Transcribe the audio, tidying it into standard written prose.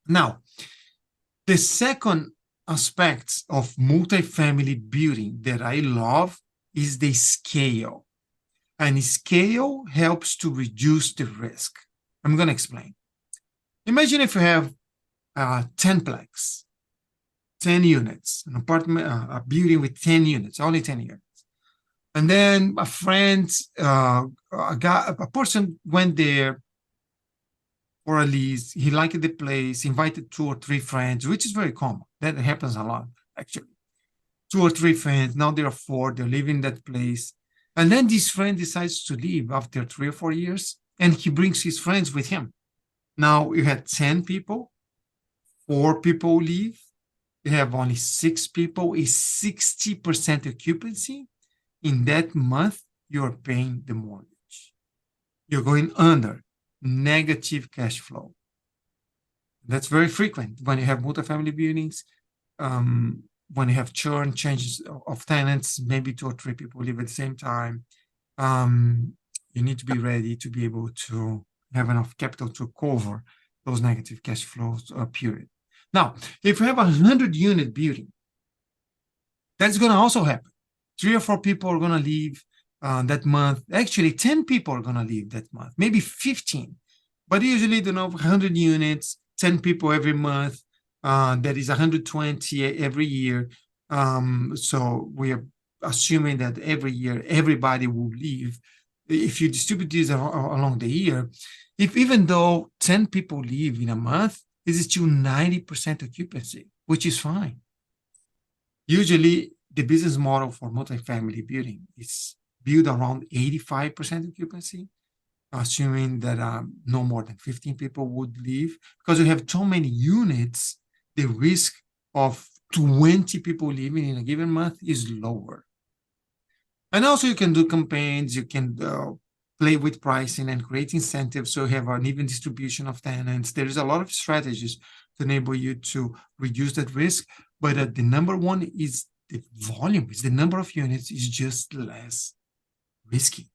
Now, the second aspect of multifamily building that I love is the scale. And scale helps to reduce the risk. I'm going to explain. Imagine if you have a ten-plex, 10 units, an apartment, a building with 10 units, only 10 units. And then a friend, a person went there for a lease. He liked the place, invited 2 or 3 friends, which is very common. That happens a lot, actually. 2 or 3 friends, now there are 4, they're living in that place. And then this friend decides to leave after 3 or 4 years, and he brings his friends with him. Now you had 10 people, 4 people leave, you have only 6 people, is 60% occupancy. In that month, you're paying the mortgage. You're going under, negative cash flow. That's very frequent when you have multifamily buildings. When you have churn, changes of tenants, maybe 2 or 3 people live at the same time. You need to be ready to be able to have enough capital to cover those negative cash flows period. Now, if you have a 100-unit building, that's going to also happen. 3 or 4 people are going to leave that month. Actually, 10 people are going to leave that month, maybe 15. But usually, 100 units, 10 people every month. That is 120 every year. So we are assuming that every year, everybody will leave. If you distribute this along the year, even though 10 people leave in a month, this is still 90% occupancy, which is fine. Usually, the business model for multifamily building is built around 85% occupancy, assuming that no more than 15 people would leave. Because you have so many units, the risk of 20 people leaving in a given month is lower. And also you can do campaigns, you can play with pricing and create incentives so you have an even distribution of tenants. There's a lot of strategies to enable you to reduce that risk, but the number one is the volume, is the number of units is just less risky.